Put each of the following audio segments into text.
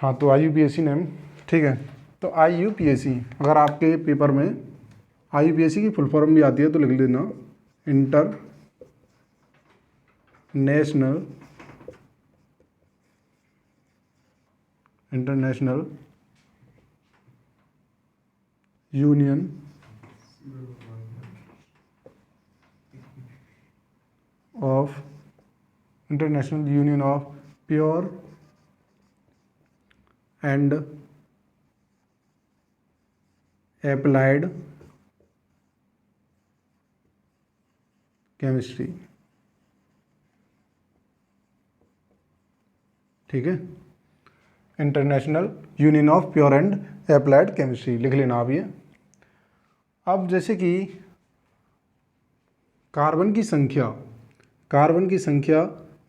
हाँ, तो IUPAC name, ठीक है। तो IUPAC अगर आपके पेपर में IUPAC की फुल फॉर्म भी आती है तो लिख देना, international union of pure and applied chemistry, ठीक है। International union of pure and applied chemistry लिख लेना आप ये। अब जैसे कि कार्बन की संख्या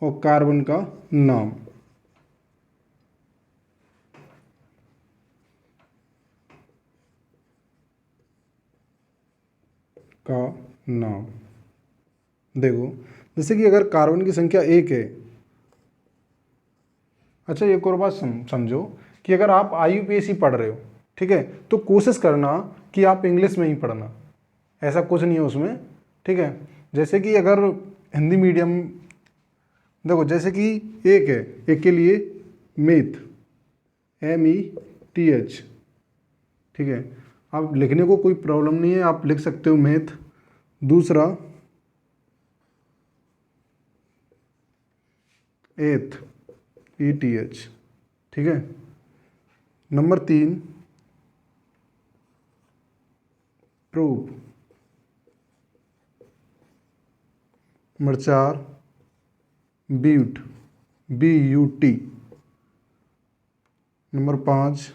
और कार्बन का नाम, देखो, जैसे कि अगर कार्बन की संख्या 1 है, अच्छा एक और बात समझो कि अगर आप IUPAC पढ़ रहे हो, ठीक है, तो कोशिश करना कि आप इंग्लिश में ही पढ़ना, ऐसा कुछ नहीं है उसमें, ठीक है। जैसे कि अगर हिंदी मीडियम, देखो जैसे कि एक है, एक के लिए METH, METH, ठीक है, आप लिखने को कोई प्रॉब्लम नहीं है, आप लिख सकते हो METH। दूसरा ETH, ठीक है। Number 3 prop, number 4 BUT, BUT, number 5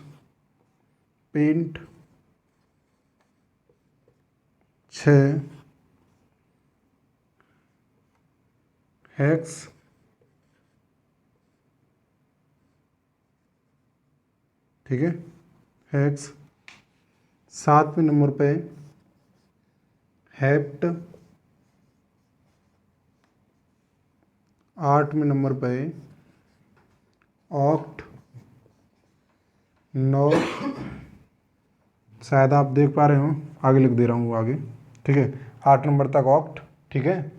pent, 6 hex, ठीक है, हेक्स। 7वें नंबर पे हेप्ट, 8वें नंबर पे ऑक्ट, 9, शायद आप देख पा रहे हो, आगे लिख दे रहा हूँ आगे, ठीक है, 8 नंबर तक ऑक्ट, ठीक है।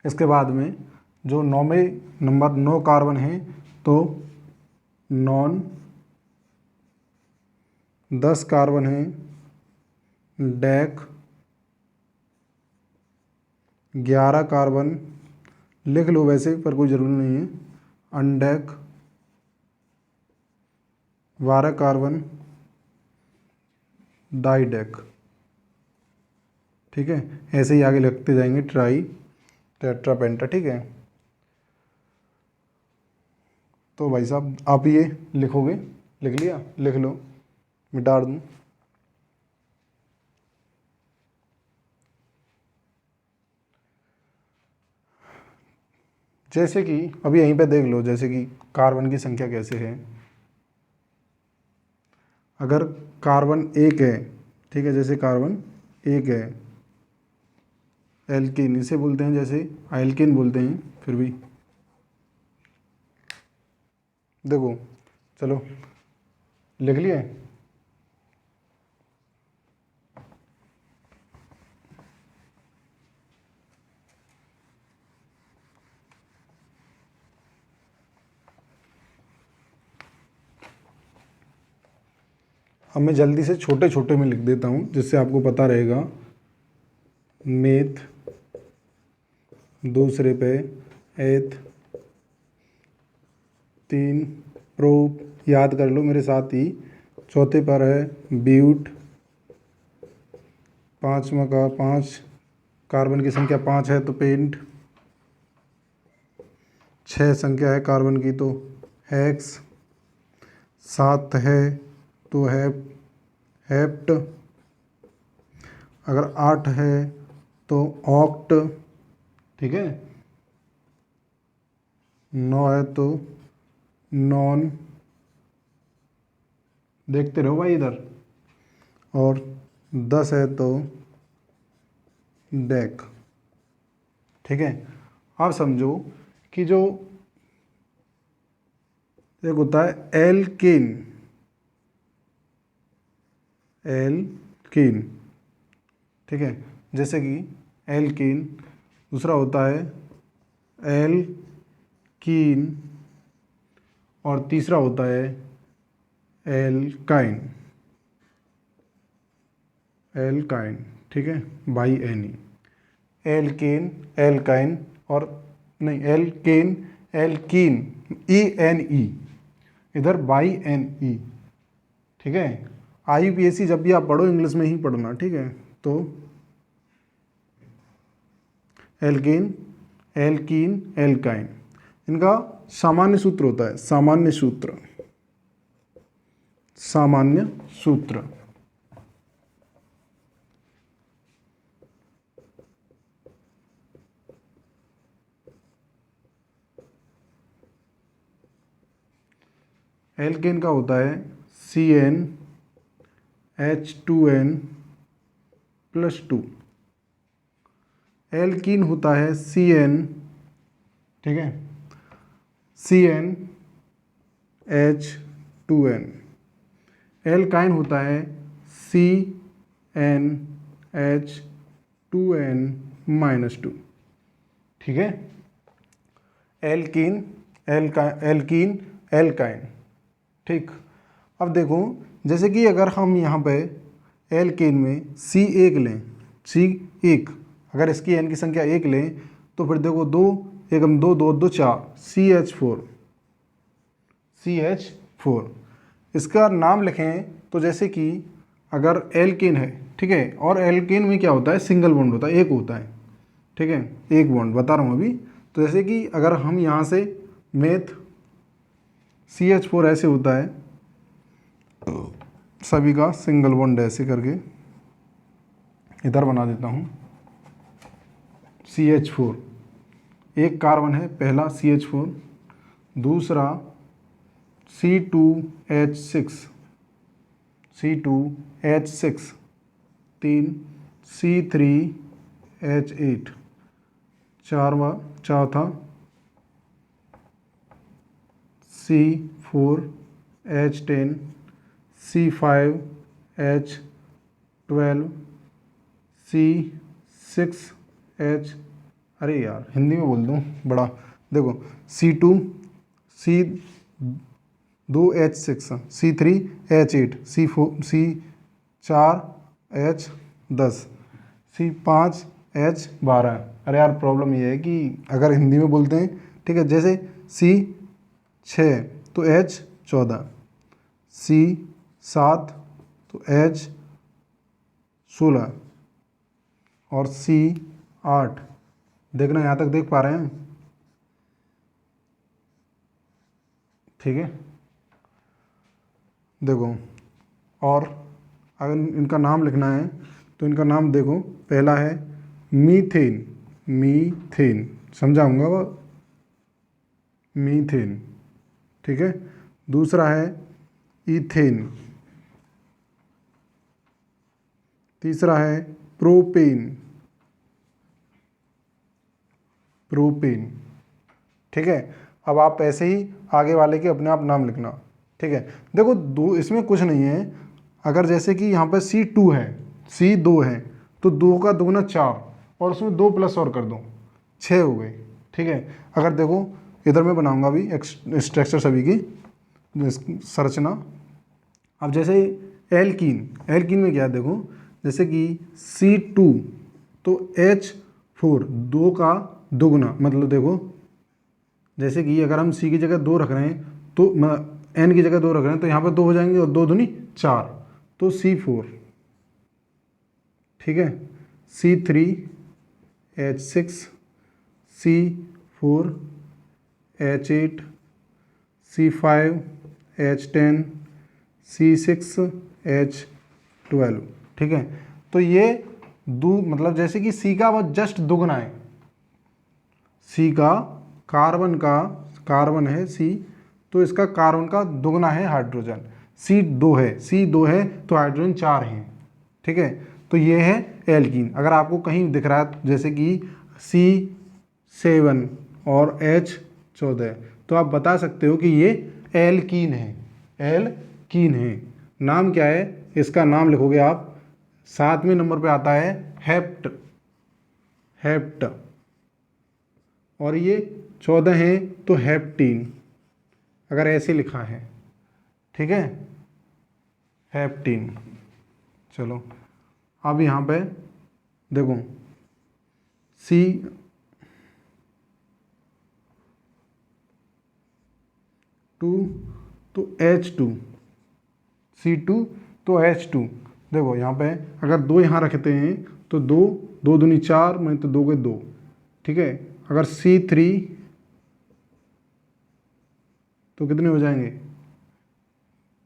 इसके बाद में जो 9वें नंबर 9 कार्बन है तो नॉन, 10 कार्बन है डेक, 11 कार्बन लिख लो वैसे पर कोई ज़रूरी नहीं है, अनडेक, 12 कार्बन डाईडेक, ठीक है। ऐसे ही आगे लिखते जाएंगे, ट्राई, टेट्रा, पेंटा, ठीक है। तो भाई साहब आप ये लिखोगे, लिख लिया, लिख लो, मिटा दूँ। जैसे कि अभी यहीं पे देख लो, जैसे कि कार्बन की संख्या कैसे है। अगर कार्बन 1 है, ठीक है, जैसे कार्बन 1 है, एल्किन इसे बोलते हैं, जैसे एल्किन बोलते हैं, फिर भी देखो, चलो लिख लिए। अब मैं जल्दी से छोटे छोटे में लिख देता हूँ जिससे आपको पता रहेगा। मेथ, दूसरे पे एथ, 3 प्रूफ, याद कर लो मेरे साथ ही। चौथे पर है ब्यूट, 5वां का 5, कार्बन की संख्या 5 है तो पेंट, 6 संख्या है कार्बन की तो हेक्स, 7 है तो हेप्ट, अगर 8 है तो ऑक्ट, ठीक है, 9 है तो नॉन, देखते रहो भाई इधर, और 10 है तो डेक, ठीक है। आप समझो कि जो एक होता है एल्केन, एल्केन, ठीक है, जैसे कि एल्केन। दूसरा होता है एल्कीन, और तीसरा होता है एल्काइन, एल्काइन, ठीक है, by N E. Alkene, alkyne, और नहीं, alkane, alkene, E N E, इधर बाई एन ई, ठीक है। IUPAC जब भी आप पढ़ो इंग्लिश में ही पढ़ना, ठीक है। तो एल्केन, एल्कीन, एल्काइन, इनका सामान्य सूत्र होता है, सामान्य सूत्र, सामान्य सूत्र। एल्केन का होता है CnH2n+2। एल्कीन होता है Cn, ठीक है, CnH2n। एल्काइन होता है CnH2n-2, ठीक है। एल्कीन, एल्कीन, एल्काइन, ठीक। अब देखो, जैसे कि अगर हम यहाँ पे एल्केन में C1 लें, C1, अगर इसकी एन की संख्या 1 लें तो फिर देखो 2 एकम 2, 2 2 4, CH4, CH4। इसका नाम लिखें तो जैसे कि अगर एल्केन है, ठीक है, और एल्केन में क्या होता है, सिंगल बॉन्ड होता है, एक होता है, ठीक है, एक बॉन्ड बता रहा हूँ अभी। तो जैसे कि अगर हम यहाँ से मेथ CH4 ऐसे होता है, सभी का सिंगल बॉन्ड ऐसे करके इधर बना देता हूँ। CH4, एक कार्बन है पहला CH4, दूसरा C2H6, C2H6, 3 C3H8, चौथा C4H10, C5H12, C6H, अरे यार हिंदी में बोल दूँ बड़ा, देखो C2, C2H6, C3H8, C4H10, C5H12। अरे यार प्रॉब्लम ये है कि अगर हिंदी में बोलते हैं, ठीक है, जैसे C6 तो H14, C7 तो H16, और C8, देखना यहाँ तक देख पा रहे हैं, ठीक है। देखो, और अगर इनका नाम लिखना है तो इनका नाम देखो, पहला है मीथेन, मीथेन समझाऊंगा वो, मीथेन, ठीक है। दूसरा है इथेन, तीसरा है प्रोपेन, प्रोपेन, ठीक है। अब आप ऐसे ही आगे वाले के अपने आप नाम लिखना, ठीक है। देखो दो, इसमें कुछ नहीं है। अगर जैसे कि यहाँ पर C2 है, C2 है, तो 2 का दुगना 4, और उसमें 2 प्लस और कर दो, 6 हो गए, ठीक है। अगर देखो इधर मैं बनाऊंगा अभी स्ट्रक्चर सभी की संरचना। अब जैसे एल्कीन, एल्कीन में क्या है, देखो जैसे कि C2 तो H4, 2 का दुगना, मतलब देखो जैसे कि अगर हम C की जगह 2 रख रहे हैं तो N की जगह 2 रख रहे हैं तो यहाँ पर 2 हो जाएंगे, और 2 दूनी 4, तो C4, ठीक है। C3H6, C4H8, C5H10, C6H12, ठीक है। तो ये मतलब जैसे कि C का वो जस्ट दुगना है, C का कार्बन है C, तो इसका कार्बन का दुगना है हाइड्रोजन। C2 है, C2 है तो हाइड्रोजन 4 हैं, ठीक है। तो ये है एल्कीन। अगर आपको कहीं दिख रहा है जैसे कि C7 और H14, तो आप बता सकते हो कि ये एल्कीन है, एल्कीन है। नाम क्या है इसका? नाम लिखोगे आप, 7वें नंबर पे आता है हेप्ट, हेप्ट। और ये 14 है तो हेप्टीन, अगर ऐसे लिखा है, ठीक है, हेप्टीन। चलो अब यहाँ पे देखो C2 तो H2, C2 तो H2। देखो यहाँ पे अगर 2 यहाँ रखते हैं तो 2, 2 दूनी 4, मैं तो 2 के 2, ठीक है। अगर C3 तो कितने हो जाएंगे?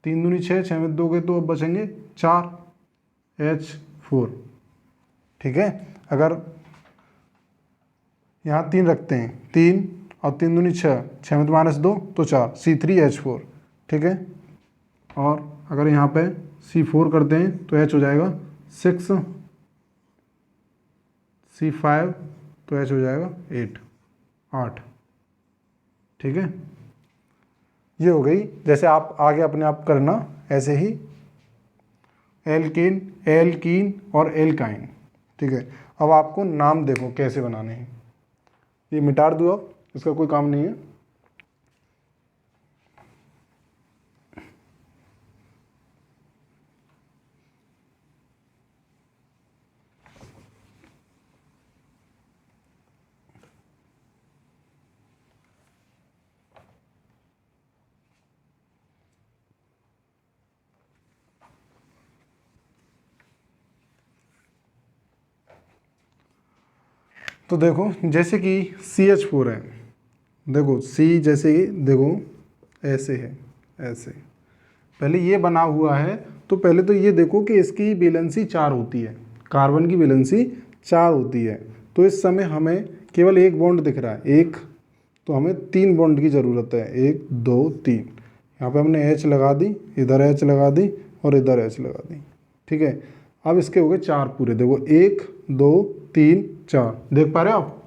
3 दूनी 6, 6 में 2 के 2, अब बचेंगे 4, H4, ठीक है। अगर यहाँ 3 रखते हैं, 3 और 3 दूनी 6, 6 में तो -2 तो 4, C3H4, ठीक है। और अगर यहाँ पे C4 करते हैं तो H हो जाएगा 6, C5 तो H हो जाएगा 8, ठीक है। ये हो गई। जैसे आप आगे अपने आप करना ऐसे ही, एल्केन, एल्कीन और एल्काइन, ठीक है। अब आपको नाम देखो कैसे बनाने हैं। ये मिटा दो अब, इसका कोई काम नहीं है। तो देखो जैसे कि CH4 है, देखो C जैसे ही देखो ऐसे है, ऐसे पहले ये बना हुआ है। तो पहले तो ये देखो कि इसकी वैलेंसी 4 होती है, कार्बन की वैलेंसी 4 होती है। तो इस समय हमें केवल एक बॉन्ड दिख रहा है, एक, तो हमें 3 बॉन्ड की ज़रूरत है, 1 2 3। यहाँ पे हमने H लगा दी, इधर H लगा दी और इधर H लगा दी, ठीक है। अब इसके हो गए 4 पूरे, देखो 1 2 3 4, देख पा रहे हो आप,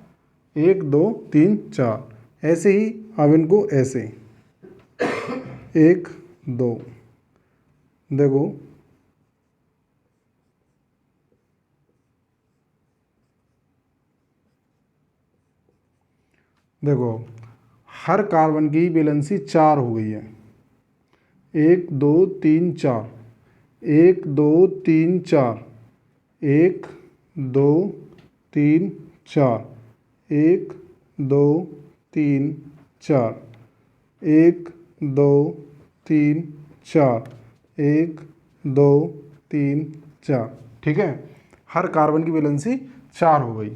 1 2 3 4। ऐसे ही अब इनको ऐसे 1 2, देखो देखो हर कार्बन की वैलेंसी 4 हो गई है, 1 2 3 4, 1 2 3 4, 1 2 3 4, 1 2 3 4, 1 2 3 4, 1 2 3 4, ठीक है। हर कार्बन की वैलेंसी 4 हो गई।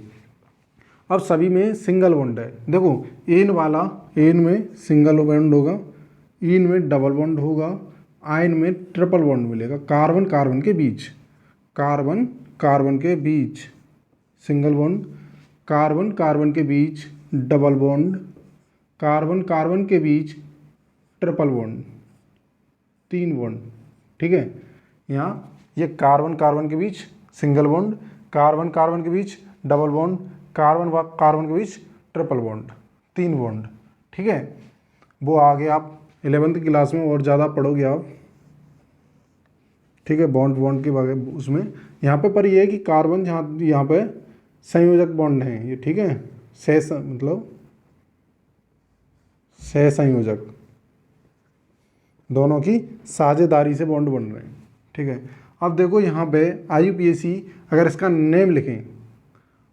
अब सभी में सिंगल बॉन्ड है। देखो एन वाला, एन में सिंगल बॉन्ड होगा, इन में डबल बॉन्ड होगा, आयन में ट्रिपल बॉन्ड मिलेगा। कार्बन कार्बन के बीच, कार्बन कार्बन के बीच सिंगल बॉन्ड, कार्बन कार्बन के बीच डबल बॉन्ड, कार्बन कार्बन के बीच ट्रिपल बॉन्ड, 3 बॉन्ड, ठीक है। यहाँ ये कार्बन कार्बन के बीच सिंगल बॉन्ड, कार्बन कार्बन के बीच डबल बॉन्ड, कार्बन कार्बन के बीच ट्रिपल बॉन्ड, 3 बॉन्ड, ठीक है। वो आगे आप 11वीं क्लास में और ज़्यादा पढ़ोगे आप, ठीक है, बॉन्ड बॉन्ड के बारे उसमें। यहाँ पे पर ये है कि कार्बन जहाँ यहाँ पे संयोजक बॉन्ड हैं ये, ठीक है, मतलब सहसंयोजक, दोनों की साझेदारी से बॉन्ड बन रहे हैं, ठीक है। अब देखो यहाँ पे IUPAC, अगर इसका नेम लिखें,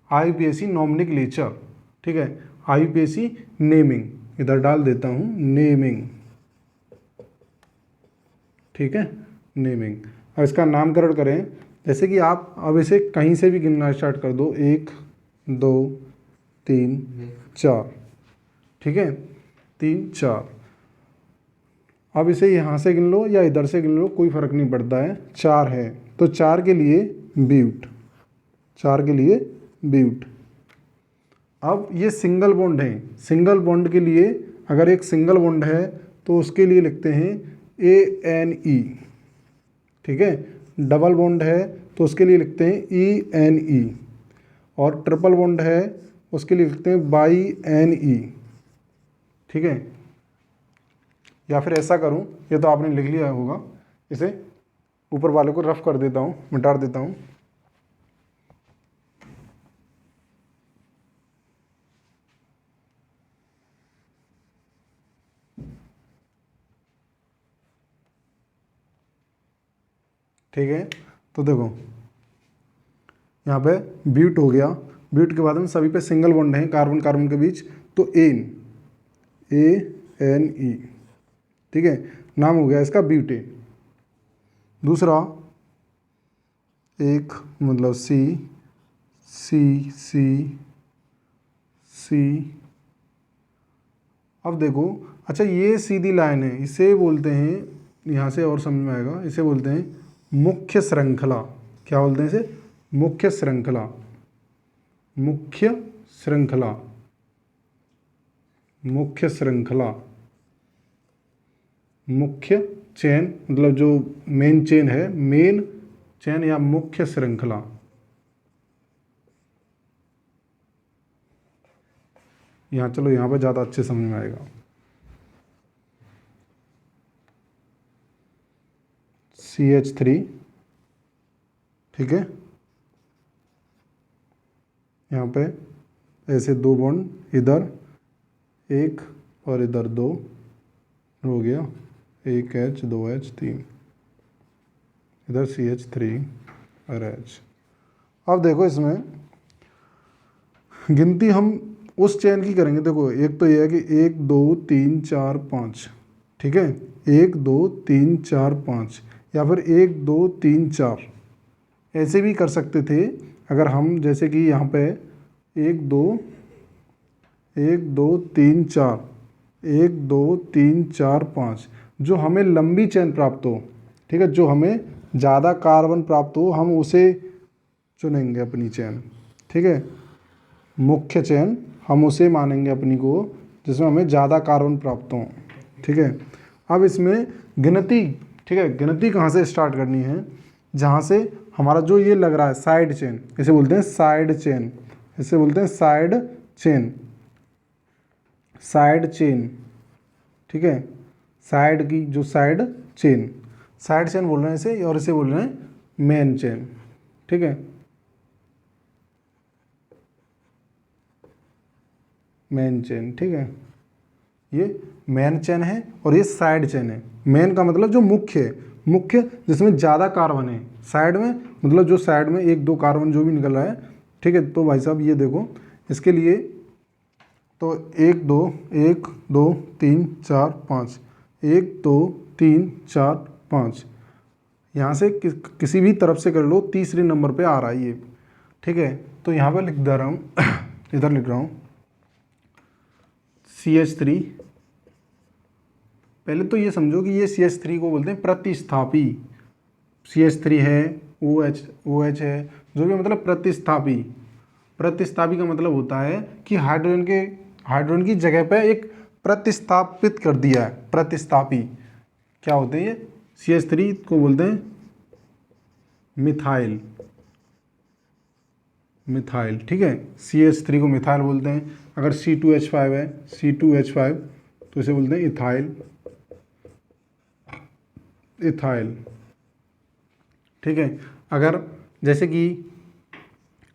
IUPAC नॉमेनक्लेचर, ठीक है, IUPAC नेमिंग, इधर डाल देता हूँ नेमिंग, ठीक है, नेमिंग। अब इसका नामकरण करें, जैसे कि आप अब इसे कहीं से भी गिनना स्टार्ट कर दो, 1 2 3 4, ठीक है, 3 4। अब इसे यहाँ से गिन लो या इधर से गिन लो, कोई फर्क नहीं पड़ता है, 4 है तो 4 के लिए ब्यूट, 4 के लिए ब्यूट। अब ये सिंगल बॉन्ड है, सिंगल बॉन्ड के लिए अगर एक सिंगल बॉन्ड है तो उसके लिए लिखते हैं ANE, ठीक है। डबल बॉन्ड है तो उसके लिए लिखते हैं ENE, और ट्रिपल बॉन्ड है उसके लिए लिखते हैं BINE, ठीक है। या फिर ऐसा करूँ, ये तो आपने लिख लिया होगा, इसे ऊपर वाले को रफ कर देता हूँ, मिटा देता हूँ। ठीक है, तो देखो यहाँ पे ब्यूट हो गया, ब्यूट के बाद में सभी पे सिंगल बॉन्ड है कार्बन कार्बन के बीच, तो एन, ANE, ठीक है, नाम हो गया इसका ब्यूटेन। दूसरा एक मतलब सी सी सी सी, अब देखो, अच्छा ये सीधी लाइन है, इसे बोलते हैं, यहाँ से और समझ में आएगा, इसे बोलते हैं मुख्य श्रृंखला। क्या बोलते हैं इसे? मुख्य श्रृंखला। मुख्य श्रृंखला, मुख्य श्रृंखला, मुख्य चेन, मतलब जो मेन चेन है, मेन चेन या मुख्य श्रृंखला। यहाँ चलो, यहाँ पे ज़्यादा अच्छे समझ में आएगा। CH3, ठीक है, यहाँ पे ऐसे दो बॉन्ड, इधर एक और इधर दो, हो गया एक H, दो H, तीन, इधर CH3 और H। अब देखो इसमें गिनती हम उस चेन की करेंगे। देखो एक तो ये है कि 1 2 3 4 5, ठीक है, 1 2 3 4 5, या फिर 1 2 3 4, ऐसे भी कर सकते थे अगर हम, जैसे कि यहाँ पे 1 2 3 4, 1 2 3 4 5, जो हमें लंबी चेन प्राप्त हो, ठीक है, जो हमें ज़्यादा कार्बन प्राप्त हो, हम उसे चुनेंगे अपनी चेन, ठीक है, मुख्य चेन हम उसे मानेंगे अपनी को जिसमें हमें ज़्यादा कार्बन प्राप्त हो, ठीक है। अब इसमें गिनती, ठीक है, गिनती कहाँ से स्टार्ट करनी है? जहाँ से हमारा जो ये लग रहा है साइड चेन, इसे बोलते हैं साइड चेन, इसे बोलते हैं साइड चेन, साइड चेन, ठीक है, साइड की जो साइड चेन, साइड चेन बोल रहे हैं इसे, और इसे बोल रहे हैं मेन चेन, ठीक है, मेन चेन, ठीक है, ये मेन चेन है और ये साइड चेन है। मेन का मतलब जो मुख्य है, मुख्य जिसमें ज़्यादा कार्बन है, साइड में मतलब जो साइड में 1 2 कार्बन जो भी निकल रहा है, ठीक है। तो भाई साहब ये देखो, इसके लिए तो 1 2 1 2 3 4 5, 1 2 3 4 5, यहाँ से किसी भी तरफ से कर लो, तीसरे नंबर पे आ रहा है ये, ठीक है। तो यहाँ पर लिख दे रहा हूँ इधर लिख रहा हूँ CH3। पहले तो ये समझो कि ये CH3 को बोलते हैं प्रतिस्थापी। CH3 है, OH है, जो भी मतलब प्रतिस्थापी। प्रतिस्थापी का मतलब होता है कि हाइड्रोजन की जगह पे एक प्रतिस्थापित कर दिया है, प्रतिस्थापी। क्या होते हैं ये? CH3 को बोलते हैं मिथाइल, मिथाइल, ठीक है, CH3 को मिथाइल बोलते हैं। अगर C2H5 है, C2H5, तो इसे बोलते हैं इथाइल, इथाइल, ठीक है। अगर जैसे कि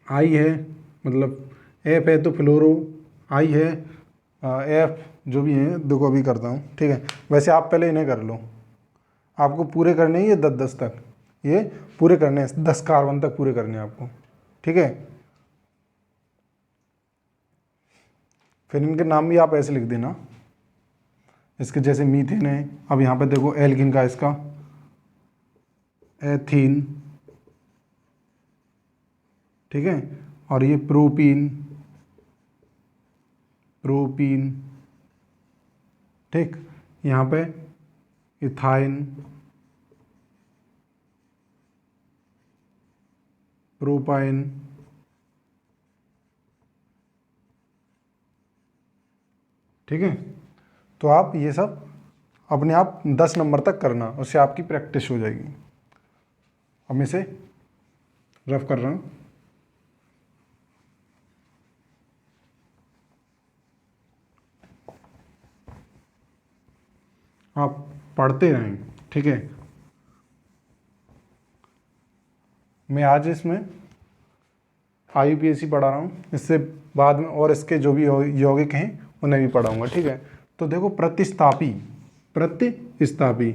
I है, मतलब F है, तो फ्लोरो, I है, F जो भी है, देखो अभी करता हूँ, ठीक है। वैसे आप पहले इन्हें कर लो, आपको पूरे करने हैं ये 10 तक, ये पूरे करने हैं, 10 कार्बन तक पूरे करने हैं आपको, ठीक है। फिर इनके नाम भी आप ऐसे लिख देना, इसके जैसे मीथेन है। अब यहाँ पे देखो एल्किन का, इसका एथीन, ठीक है, और ये प्रोपीन, प्रोपीन, ठीक, यहाँ पे इथाइन, प्रोपाइन, ठीक है। तो आप ये सब अपने आप 10 नंबर तक करना, उससे आपकी प्रैक्टिस हो जाएगी। अब मैं इसे रफ कर रहा हूँ। आप पढ़ते रहें, ठीक है। मैं आज इसमें IUPAC पढ़ा रहा हूँ, इससे बाद में और इसके जो भी यौगिक हैं उन्हें भी पढ़ाऊँगा, ठीक है। तो देखो प्रतिस्थापी, प्रतिस्थापी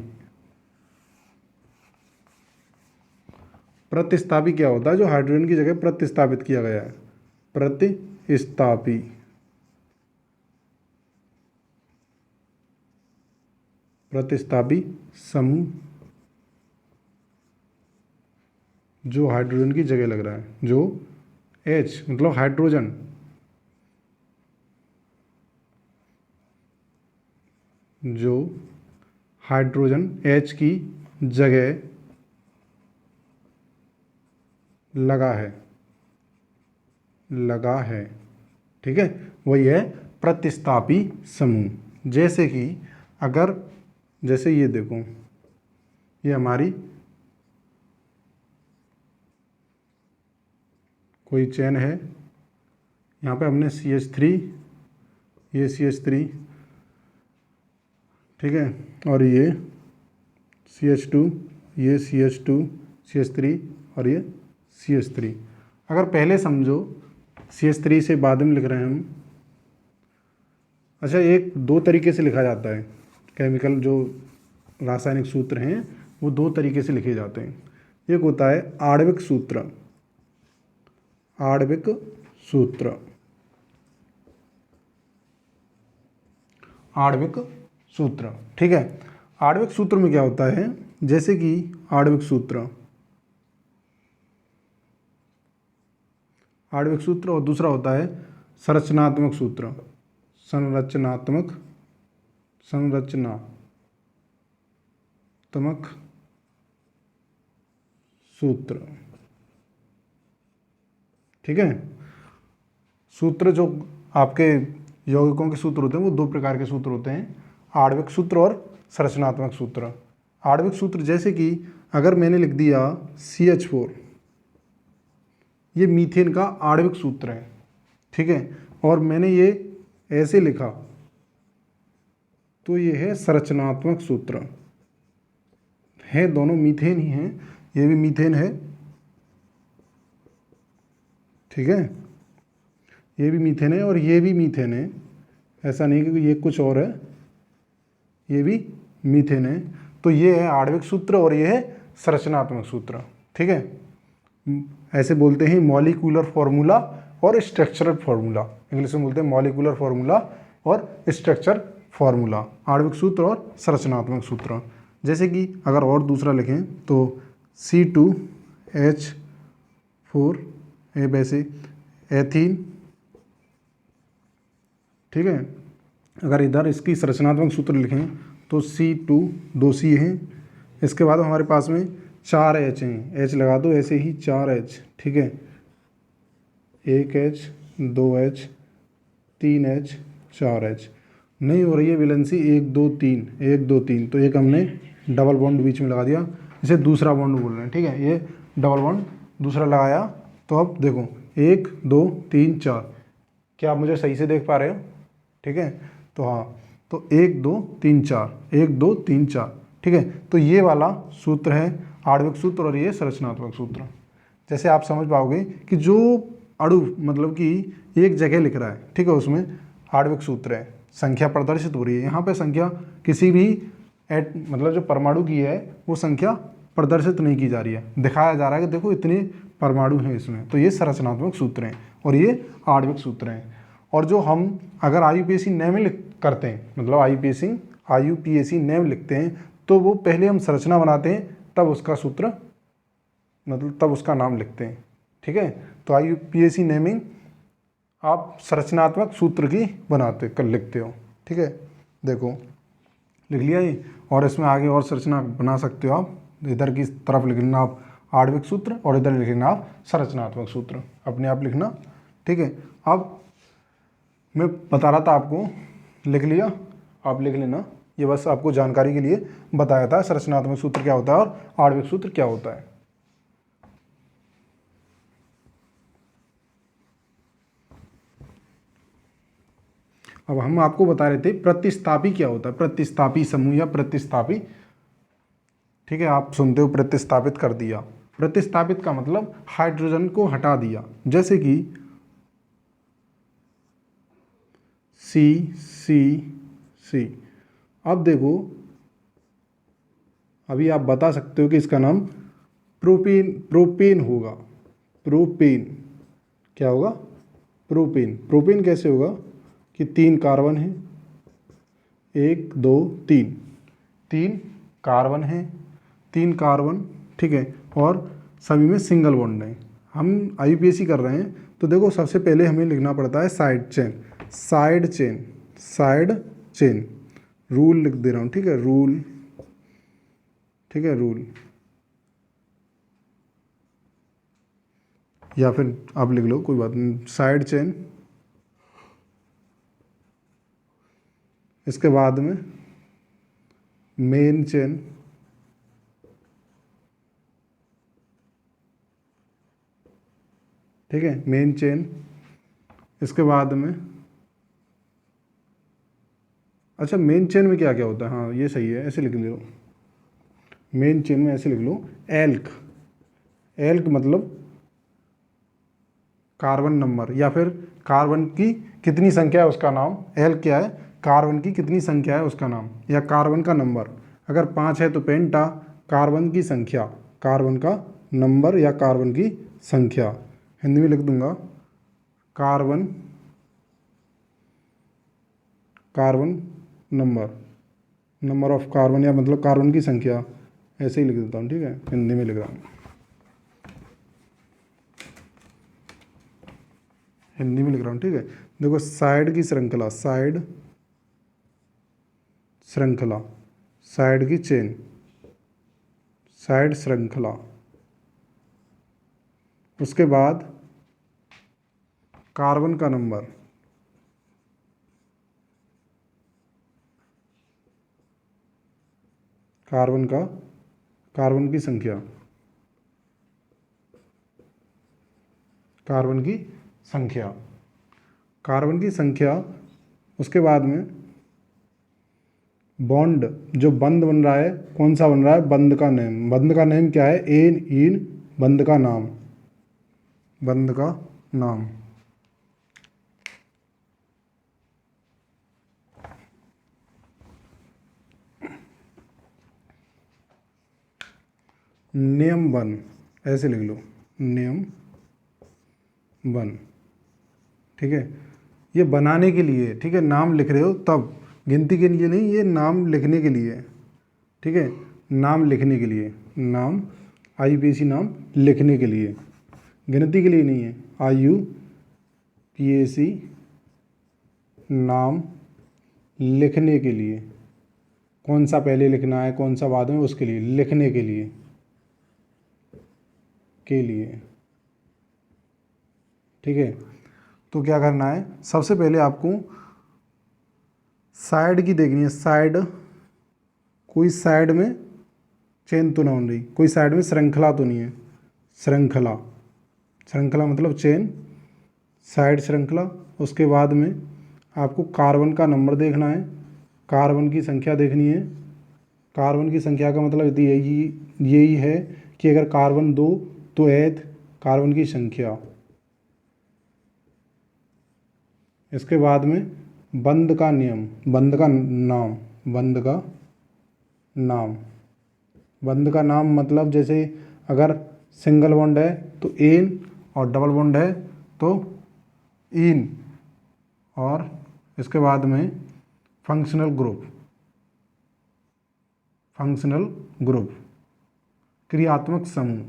प्रतिस्थापी क्या होता है? जो हाइड्रोजन की जगह प्रतिस्थापित किया गया है, प्रतिस्थापी। प्रतिस्थापी समूह जो हाइड्रोजन की जगह लग रहा है, जो H मतलब हाइड्रोजन, जो हाइड्रोजन H की जगह लगा है, ठीक है, वही है प्रतिस्थापी समूह। जैसे कि अगर जैसे ये देखो, ये हमारी कोई चेन है, यहाँ पे हमने CH3, ये CH3, ठीक है, और ये CH2, ये CH2, CH3 और ये CH3। अगर पहले समझो CH3 से बाद में लिख रहे हैं हम, अच्छा एक दो तरीके से लिखा जाता है, केमिकल जो रासायनिक सूत्र हैं वो दो तरीके से लिखे जाते हैं। एक होता है आणविक सूत्र, आणविक सूत्र, आणविक सूत्र, ठीक है। आणविक सूत्र में क्या होता है, जैसे कि आणविक सूत्र, आणविक सूत्र, और दूसरा होता है संरचनात्मक सूत्र, संरचनात्मक सूत्र, ठीक है। सूत्र जो आपके यौगिकों के सूत्र होते हैं वो दो प्रकार के सूत्र होते हैं, आणविक सूत्र और संरचनात्मक सूत्र। आणविक सूत्र जैसे कि अगर मैंने लिख दिया CH4, ये मीथेन का आणविक सूत्र है, ठीक है, और मैंने ये ऐसे लिखा तो ये है संरचनात्मक सूत्र, है दोनों मीथेन ही हैं, ये भी मीथेन है, ठीक है, ये भी मीथेन है और ये भी मीथेन है, ऐसा नहीं कि ये कुछ और है, ये भी मीथेन है। तो ये है आणविक सूत्र और ये है संरचनात्मक सूत्र, ठीक है। ऐसे बोलते हैं मॉलिक्यूलर फॉर्मूला और स्ट्रक्चरल फॉर्मूला, इंग्लिश में बोलते हैं मॉलिक्यूलर फॉर्मूला और स्ट्रक्चर फॉर्मूला, आणविक सूत्र और संरचनात्मक सूत्र। जैसे कि अगर और दूसरा लिखें तो C2H4, वैसे एथीन, ठीक है। अगर इधर इसकी संरचनात्मक सूत्र लिखें तो C2, 2 C हैं, इसके बाद हमारे पास में 4 H हैं, H लगा दो ऐसे ही 4 H, ठीक है, 1 H, 2 H, 3 H, 4 H। नहीं हो रही है वैलेंसी 1 2 3, 1 2 3, तो एक हमने डबल बॉन्ड बीच में लगा दिया, इसे दूसरा बॉन्ड बोल रहे हैं, ठीक है। ये डबल बॉन्ड दूसरा लगाया, तो अब देखो 1 2 3 4, क्या आप मुझे सही से देख पा रहे हो? ठीक है, तो हाँ, तो 1 2 3 4, 1 2 3 4, ठीक है। तो ये वाला सूत्र है आणविक सूत्र और ये संरचनात्मक सूत्र। जैसे आप समझ पाओगे कि जो अणु मतलब कि एक जगह लिख रहा है, ठीक है, उसमें आणविक सूत्र है, संख्या प्रदर्शित हो रही है, यहाँ पे संख्या किसी भी मतलब जो परमाणु की है वो संख्या प्रदर्शित नहीं की जा रही है, दिखाया जा रहा है कि देखो इतने परमाणु हैं इसमें, तो ये संरचनात्मक सूत्र हैं और ये आणविक सूत्र हैं। और जो हम अगर IUPAC नेम करते हैं, मतलब IUPAC नेम लिखते हैं, तो वो पहले हम संरचना बनाते हैं, तब उसका सूत्र मतलब तब उसका नाम लिखते हैं, ठीक है। तो IUPAC नेमिंग आप संरचनात्मक सूत्र की लिखते हो, ठीक है। देखो लिख लिया ये, और इसमें आगे और संरचना बना सकते हो आप, इधर की तरफ लिखना आप आणविक सूत्र और इधर लिखना आप संरचनात्मक सूत्र, अपने आप लिखना, ठीक है। अब मैं बता रहा था आपको, लिख लिया, आप लिख लेना, ये बस आपको जानकारी के लिए बताया था संरचनात्मक सूत्र क्या होता है और आणविक सूत्र क्या होता है। अब हम आपको बता रहे थे प्रतिस्थापी क्या होता है, प्रतिस्थापी समूह या प्रतिस्थापी। ठीक है, आप सुनते हो प्रतिस्थापित कर दिया। प्रतिस्थापित का मतलब हाइड्रोजन को हटा दिया, जैसे कि C। अब देखो, अभी आप बता सकते हो कि इसका नाम प्रोपेन होगा। प्रोपेन क्या होगा? प्रोपेन कैसे होगा कि 3 कार्बन है, 1 2 3, 3 कार्बन है, 3 कार्बन, ठीक है, और सभी में सिंगल बॉन्ड है। हम आईयूपीएसी कर रहे हैं तो देखो, सबसे पहले हमें लिखना पड़ता है साइड चेन। रूल लिख दे रहा हूँ, ठीक है, रूल, ठीक है, रूल, या फिर आप लिख लो, कोई बात नहीं, साइड चेन। इसके बाद में मेन चेन, ठीक है, मेन चेन। इसके बाद में, अच्छा, मेन चेन में क्या क्या होता है, हाँ ये सही है, ऐसे लिख लो, मेन चेन में ऐसे लिख लो, एल्क मतलब कार्बन नंबर, या फिर कार्बन की कितनी संख्या है उसका नाम। एल्क क्या है? कार्बन की कितनी संख्या है उसका नाम, या कार्बन का नंबर। अगर 5 है तो पेंटा, कार्बन की संख्या, कार्बन का नंबर या कार्बन की संख्या। हिंदी में लिख दूंगा, कार्बन नंबर ऑफ कार्बन, या मतलब कार्बन की संख्या, ऐसे ही लिख देता हूँ, ठीक है, हिंदी में लिख रहा हूँ, हिंदी में लिख रहा हूँ, ठीक है। देखो, साइड की श्रृंखला, साइड की चेन, साइड श्रृंखला। उसके बाद कार्बन का नंबर, कार्बन की संख्या, कार्बन की संख्या। उसके बाद में बॉन्ड, जो बंद बन रहा है, कौन सा बन रहा है? बंद का नेम क्या है? इन बंद का नाम। नियम 1, ऐसे लिख लो, नियम 1, ठीक है। ये बनाने के लिए, ठीक है, नाम लिख रहे हो तब, गिनती के लिए नहीं, ये नाम लिखने के लिए, ठीक है, नाम लिखने के लिए, नाम आईयूपीएसी नाम लिखने के लिए, गिनती के लिए नहीं है। आईयूपीएसी नाम लिखने के लिए, कौन सा पहले लिखना है कौन सा बाद में, उसके लिए, लिखने के लिए ठीक है। तो क्या करना है, सबसे पहले आपको साइड की देखनी है, साइड, कोई साइड में चेन तो ना हो रही, कोई साइड में श्रृंखला तो नहीं है, श्रृंखला मतलब चेन, साइड श्रृंखला। उसके बाद में आपको कार्बन का नंबर देखना है, कार्बन की संख्या देखनी है। कार्बन की संख्या का मतलब यही है कि अगर कार्बन 2 तो एथ कार्बन की संख्या। इसके बाद में बंद का नाम मतलब जैसे अगर सिंगल बॉन्ड है तो एन, और डबल बॉन्ड है तो इन, और इसके बाद में फंक्शनल ग्रुप, क्रियात्मक समूह,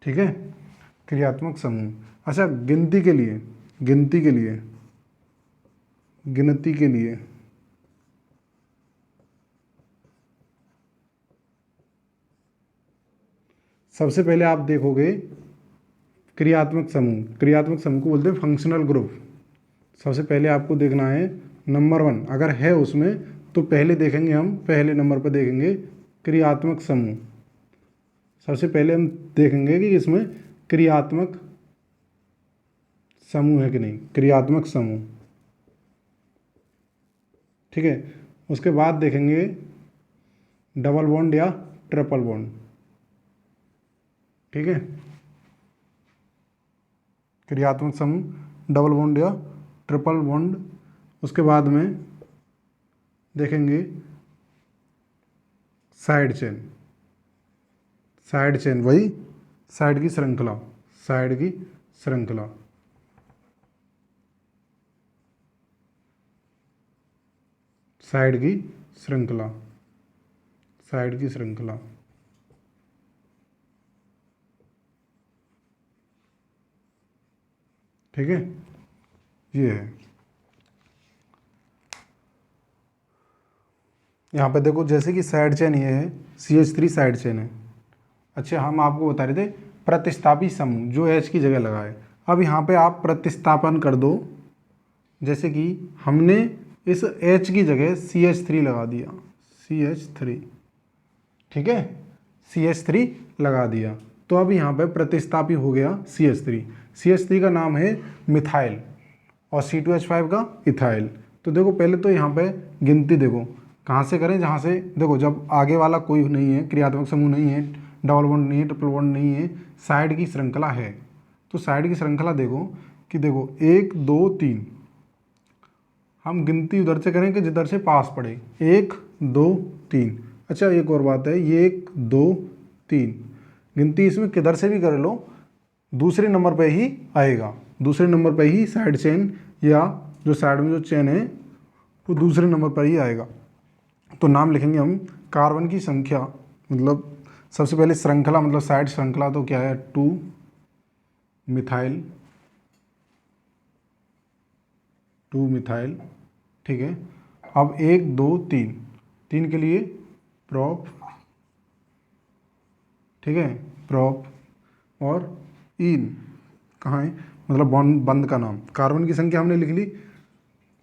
ठीक है, क्रियात्मक समूह। अच्छा, गिनती के लिए सबसे पहले आप देखोगे क्रियात्मक समूह को बोलते हैं फंक्शनल ग्रुप। सबसे पहले आपको देखना है नंबर 1, अगर है उसमें तो पहले देखेंगे हम, पहले नंबर पर देखेंगे क्रियात्मक समूह। सबसे पहले हम देखेंगे कि इसमें क्रियात्मक समूह है कि नहीं, क्रियात्मक समूह। ठीक है, उसके बाद देखेंगे डबल बॉन्ड या ट्रिपल बॉन्ड। ठीक है, क्रियात्मक समूह, डबल बॉन्ड या ट्रिपल बॉन्ड। उसके बाद में देखेंगे साइड चेन। साइड चेन वही साइड की श्रृंखला, साइड की श्रृंखला। साइड की श्रृंखला, साइड की श्रृंखला। ठीक है, ये है। यहाँ पे देखो जैसे कि साइड चेन ये है, CH3 साइड चेन है। अच्छा, हम आपको बता रहे थे प्रतिस्थापी समूह जो H की जगह लगाए। अब यहाँ पे आप प्रतिस्थापन कर दो, जैसे कि हमने इस H की जगह CH3 लगा दिया, CH3। ठीक है, CH3 लगा दिया, तो अब यहाँ पे प्रतिस्थापी हो गया CH3। CH3 का नाम है मिथाइल और C2H5 का इथाइल। तो देखो पहले तो यहाँ पे गिनती देखो कहाँ से करें, जहाँ से देखो जब आगे वाला कोई नहीं है, क्रियात्मक समूह नहीं है, डबल बॉन्ड नहीं है, ट्रिपल बॉन्ड नहीं है, साइड की श्रृंखला है। तो साइड की श्रृंखला देखो कि देखो 1 2 3, हम गिनती उधर से करें कि जिधर से पास पड़े, 1 2 3। अच्छा, एक और बात है, ये 1 2 3 गिनती इसमें किधर से भी कर लो, दूसरे नंबर पे ही आएगा, दूसरे नंबर पे ही साइड चेन या जो साइड में जो चेन है वो दूसरे नंबर पर ही आएगा। तो नाम लिखेंगे हम कार्बन की संख्या, मतलब सबसे पहले श्रृंखला मतलब साइड श्रृंखला, तो क्या है 2 मिथाइल, 2 मिथाइल। ठीक है, अब 1 2 3, 3 के लिए प्रोप। ठीक है, प्रोप और इन कहाँ है, मतलब बॉन्ड बंद का नाम। कार्बन की संख्या हमने लिख ली,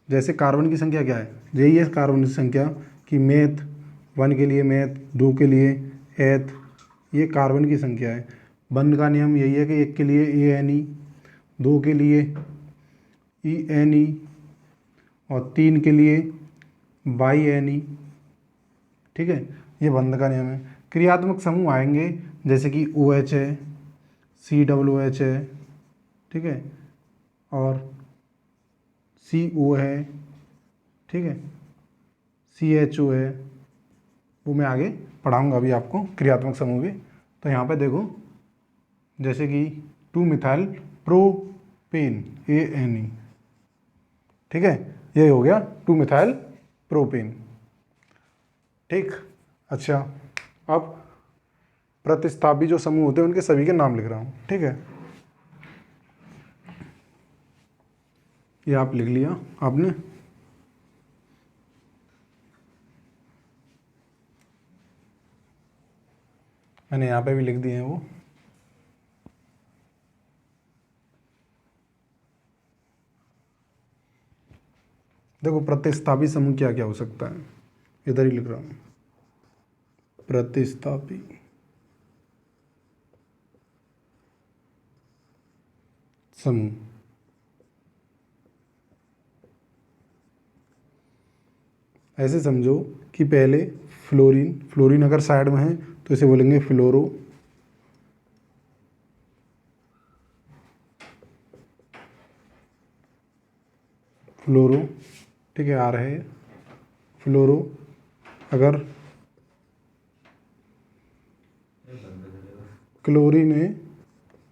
जैसे कार्बन की संख्या क्या है, यही है कार्बन की संख्या कि मेथ 1 के लिए मेथ, 2 के लिए एथ, ये कार्बन की संख्या है। बंद का नियम यही है कि 1 के लिए ANE, 2 के लिए ENE और 3 के लिए BiNE। ठीक है, ये बंद का नियम है। क्रियात्मक समूह आएंगे जैसे कि OH है, COOH है, ठीक है, और CO है, ठीक है, CHO है, वो मैं आगे पढ़ाऊंगा अभी आपको क्रियात्मक समूह भी। तो यहाँ पे देखो जैसे कि 2 मिथाइल प्रोपेन ANE। ठीक है, ये हो गया 2 मिथाइल प्रोपेन। ठीक, अच्छा, अब प्रतिस्थापी जो समूह होते हैं उनके सभी के नाम लिख रहा हूँ। ठीक है, ये आप लिख लिया आपने। मैंने यहाँ पे भी लिख दिए हैं वो। देखो प्रतिस्थापी समूह क्या क्या हो सकता है, इधर ही लिख रहा हूँ, प्रतिस्थापी समूह। ऐसे समझो कि पहले फ्लोरीन, फ्लोरीन अगर साइड में है तो इसे बोलेंगे फ्लोरो, फ्लोरो। ठीक है, आ रहे फ्लोरो। अगर क्लोरीन है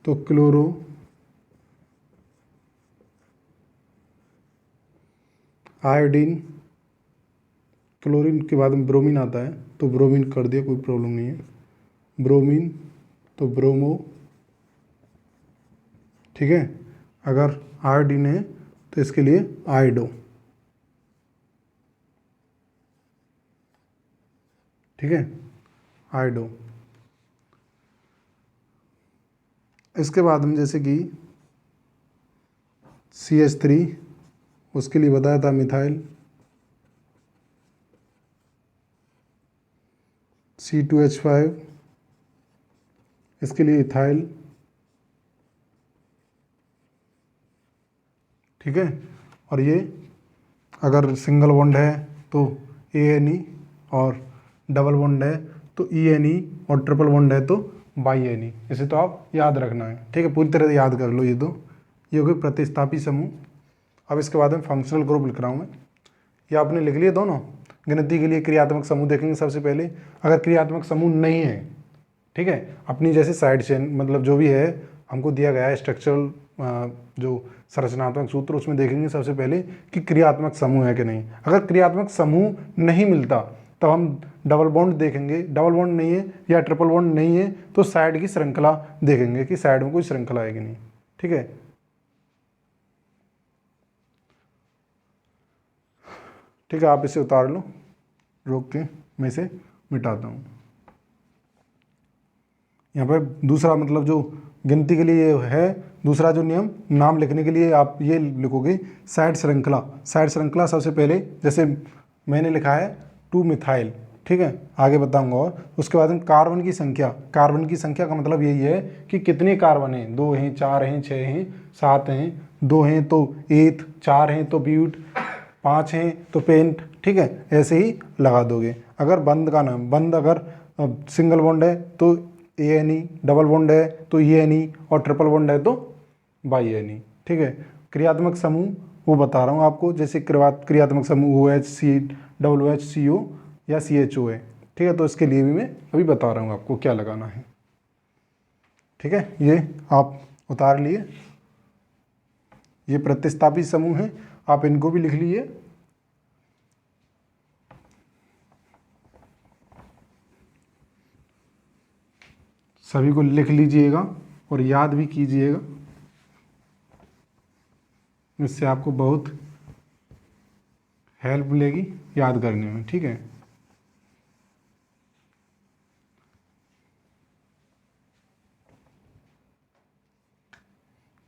तो क्लोरो, आयोडीन, क्लोरीन के बाद में ब्रोमीन आता है तो ब्रोमीन कर दिया, कोई प्रॉब्लम नहीं है। ब्रोमीन तो ब्रोमो। ठीक है, अगर आयोडीन है तो इसके लिए आयोडो। ठीक है, आयोडो। इसके बाद हम जैसे कि CH3, उसके लिए बताया था मिथाइल, C2H5, इसके लिए इथाइल, ठीक है। और ये अगर सिंगल बॉन्ड है तो ANE, और डबल बॉन्ड है तो ENE, और ट्रिपल बॉन्ड है तो BiNE। इसे तो आप याद रखना है, ठीक है, पूरी तरह से याद कर लो। ये हो गए प्रतिस्थापी समूह। अब इसके बाद में फंक्शनल ग्रुप लिख रहा हूँ मैं। ये आपने लिख लिए दोनों। गिनती के लिए क्रियात्मक समूह देखेंगे सबसे पहले। अगर क्रियात्मक समूह नहीं है, ठीक है, अपनी जैसे साइड चेन मतलब जो भी है हमको दिया गया है स्ट्रक्चरल जो संरचनात्मक सूत्र, उसमें देखेंगे सबसे पहले कि क्रियात्मक समूह है कि नहीं। अगर क्रियात्मक समूह नहीं मिलता तब हम डबल बॉन्ड देखेंगे, डबल बॉन्ड नहीं है या ट्रिपल बॉन्ड नहीं है तो साइड की श्रृंखला देखेंगे कि साइड में कोई श्रृंखला है कि नहीं, ठीक है। ठीक है, आप इसे उतार लो, रोक के मैं इसे मिटाता हूँ। यहाँ पर दूसरा मतलब जो गिनती के लिए है, दूसरा जो नियम, नाम लिखने के लिए आप ये लिखोगे साइड श्रृंखला। साइड श्रृंखला सबसे पहले जैसे मैंने लिखा है 2 मिथाइल, ठीक है, आगे बताऊंगा। और उसके बाद में कार्बन की संख्या, कार्बन की संख्या का मतलब यही है कि कितने कार्बन हैं, 2 हैं, 4 हैं, 6 हैं, 7 हैं, 2 हैं तो एथ, 4 हैं तो ब्यूट, 5 हैं तो पेंट, ठीक है, ऐसे ही लगा दोगे। अगर बंद का नाम, बंद अगर सिंगल बॉन्ड है तो ANE, डबल बॉन्ड है तो ENE, और ट्रिपल बॉन्ड है तो BiNE, ठीक है। क्रियात्मक समूह वो बता रहा हूँ आपको, जैसे क्रियात्मक समूह OH, COOH, CO या CHO है, ठीक है। तो इसके लिए भी मैं अभी बता रहा हूँ आपको क्या लगाना है, ठीक है। ये आप उतार लिए, ये प्रतिस्थापी समूह है, आप इनको भी लिख लीजिए। सभी को लिख लीजिएगा और याद भी कीजिएगा, इससे आपको बहुत हेल्प मिलेगी याद करने में, ठीक है।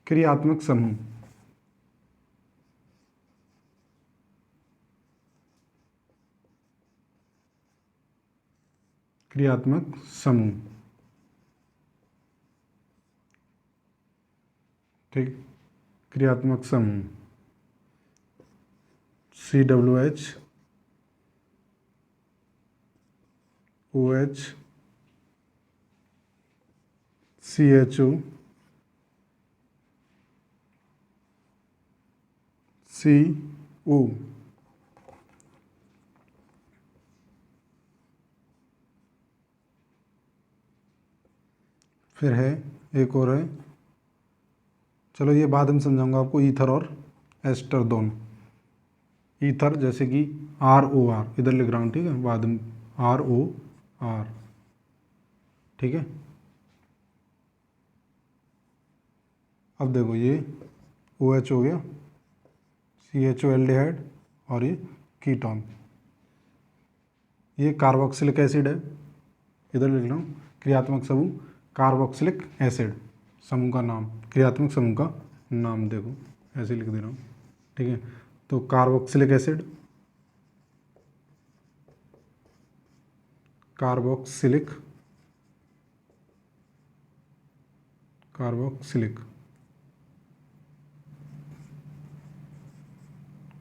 क्रियात्मक समूह, क्रियात्मक समूह, ठीक, क्रियात्मक समूह COOH, OH, CHO, CO, फिर है एक और है, चलो ये बाद में समझाऊंगा आपको, ईथर और एस्टर दोनों। ईथर जैसे कि ROR इधर लिख रहा हूँ, ठीक है, बाद में ROR, ठीक है। अब देखो ये OH हो गया, CHO एल्डिहाइड, और ये कीटोन, ये कार्बोक्सिलिक एसिड है, इधर लिख रहा हूँ क्रियात्मक समूह कार्बोक्सिलिक एसिड, समूह का नाम, क्रियात्मक समूह का नाम देखो ऐसे लिख दे रहा हूँ, ठीक है। तो carboxylic acid, carboxylic, carboxylic,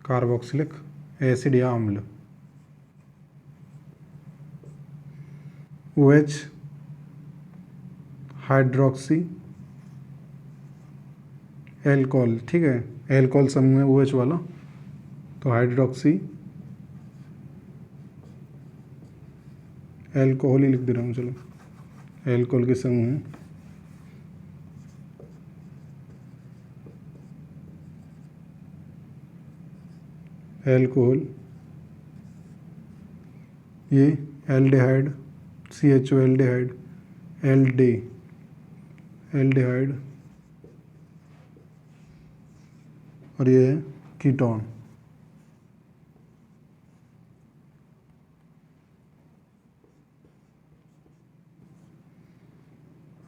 carboxylic acid या अम्ल, OH हाइड्रोक्सी एल्कोहल, ठीक है, एल्कोहल समूह है OH वाला, तो हाइड्रोक्सी एल्कोहल ही लिख दे रहा हूँ, चलो एल्कोहल के समूह हैं। एल्कोहल, ये एल्डिहाइड, CHO एल्डिहाइड, एल्डिहाइड, और ये है कीटोन।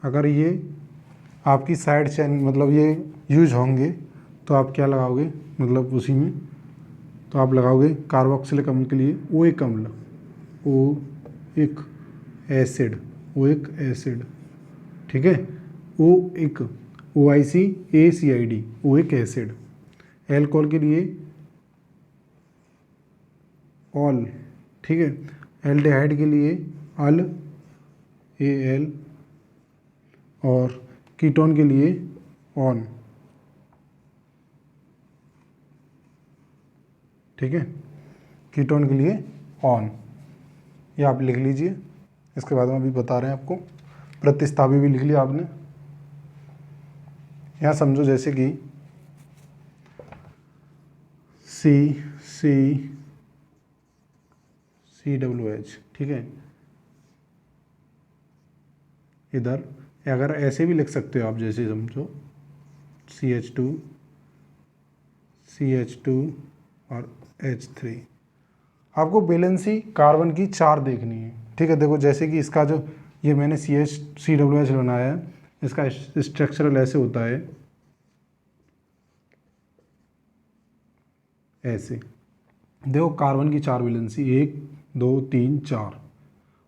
अगर ये आपकी साइड चेन मतलब ये यूज होंगे तो आप क्या लगाओगे, मतलब उसी में तो आप लगाओगे कार्बोक्सिलिक अम्ल के लिए O1 अम्ल, O1 एसिड, ओइक एसिड, ठीक है। Oic, OIC ACID, oic acid. Alcohol के लिए ऑल, ठीक है। एल्डिहाइड के लिए अल, AL, और कीटोन के लिए ऑन, ठीक है। कीटोन के लिए ऑन, ये आप लिख लीजिए। इसके बाद में अभी बता रहे हैं आपको। प्रतिस्थापी भी लिख लिया आपने। यहाँ समझो जैसे कि COOH, ठीक है। इधर अगर ऐसे भी लिख सकते हो आप, जैसे समझो CH2 और H3। आपको वैलेंसी कार्बन की 4 देखनी है, ठीक है। देखो जैसे कि इसका जो ये मैंने COOH बनाया है, इसका स्ट्रक्चरल ऐसे होता है, ऐसे। देखो कार्बन की 4 वैलेंसी, 1 2 3 4।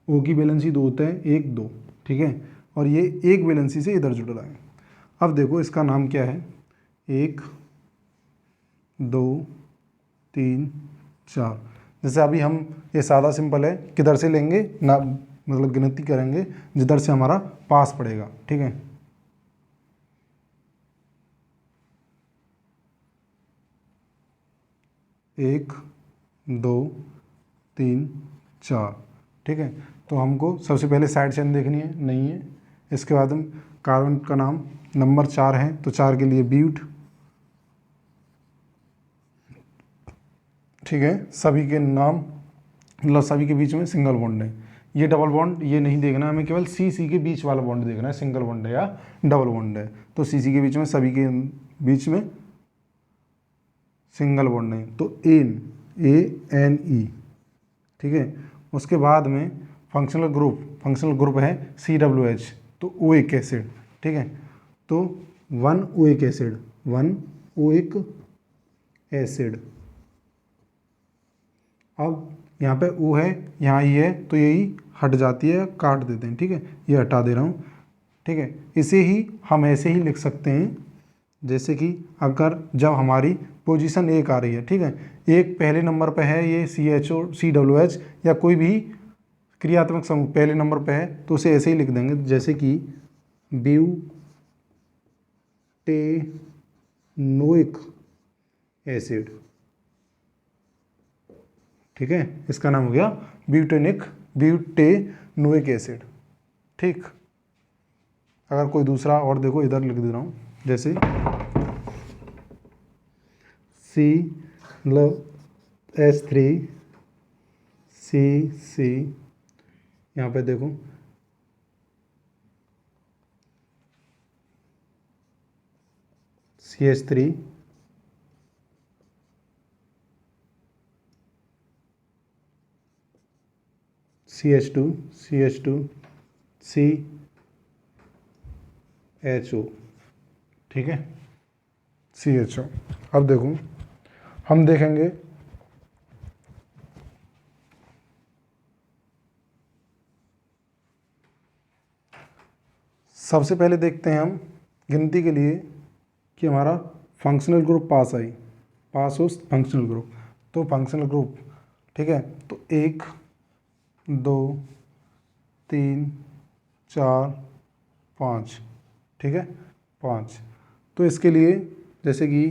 ओ की वैलेंसी 2 होता है, 1 2, ठीक है। और ये एक वैलेंसी से इधर जुड़ रहा है। अब देखो इसका नाम क्या है, 1 2 3 4। जैसे अभी हम, ये सादा सिंपल है, किधर से लेंगे ना, मतलब गिनती करेंगे जिधर से हमारा पास पड़ेगा, ठीक है। एक 2 3 4, ठीक है। तो हमको सबसे पहले साइड चेन देखनी है, नहीं है। इसके बाद हम कार्बन का नाम नंबर 4 है, तो 4 के लिए ब्यूट, ठीक है। सभी के नाम, मतलब सभी के बीच में सिंगल बॉन्ड है। ये डबल बॉन्ड ये नहीं देखना हमें, केवल सी के बीच वाला बॉन्ड देखना है, सिंगल बॉन्ड है या डबल बॉन्ड है। तो सी के बीच में, सभी के बीच में सिंगल बॉन्ड है, तो ANE, ठीक है। उसके बाद में फंक्शनल ग्रुप है COOH, तो ओइक एसिड, ठीक है। तो 1 ओइक एसिड। अब यहाँ पे O है, यहाँ ई है, तो यही हट जाती है, काट देते हैं, ठीक है। ये हटा दे रहा हूँ, ठीक है। इसे ही हम ऐसे ही लिख सकते हैं, जैसे कि अगर जब हमारी पोजीशन 1 आ रही है, ठीक है, एक पहले नंबर पे है ये COOH या कोई भी क्रियात्मक समूह पहले नंबर पे है, तो उसे ऐसे ही लिख देंगे, जैसे कि ब्यूटेनोइक एसिड, ठीक है। इसका नाम हो गया ब्यूटेनोइक एसिड, ठीक। अगर कोई दूसरा और देखो, इधर लिख दे रहा हूँ, जैसे CH3CC, यहाँ पे देखो CH3 CH2 CHO, ठीक है, CHO। अब देखो हम देखेंगे सबसे पहले देखते हैं हम गिनती के लिए कि हमारा फंक्शनल ग्रुप पास हो फंक्शनल ग्रुप। तो फंक्शनल ग्रुप, ठीक है, तो 1 2 3 4 5, ठीक है, 5। तो इसके लिए जैसे कि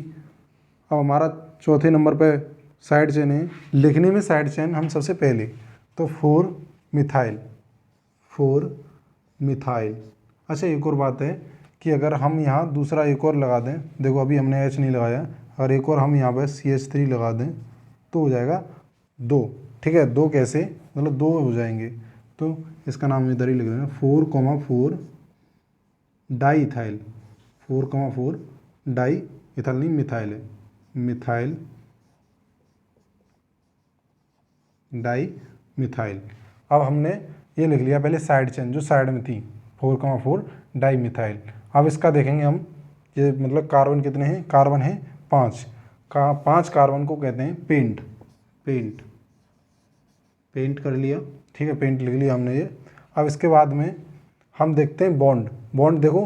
अब हमारा चौथे नंबर पे साइड चेन है, लिखने में साइड चेन हम सबसे पहले, तो 4 मिथाइल। अच्छा एक और बात है कि अगर हम यहाँ दूसरा एक और लगा दें, देखो अभी हमने H नहीं लगाया, अगर एक और हम यहाँ पर CH3 लगा दें तो हो जाएगा 2, ठीक है। 2 कैसे, मतलब 2 हो जाएंगे, तो इसका नाम इधर ही लिख देना 4,4 डाई इथाइल। 4,4 डाई इथाइल नहीं, मिथाइल है, मिथाइल डाई मिथाइल। अब हमने ये लिख लिया पहले साइड चेन जो साइड में थी, 4,4 डाई मिथाइल। अब इसका देखेंगे हम, ये मतलब कार्बन कितने हैं, कार्बन है 5 का, 5 कार्बन को कहते हैं पेंट कर लिया, ठीक है, पेंट लिख लिया हमने ये। अब इसके बाद में हम देखते हैं बॉन्ड। बॉन्ड देखो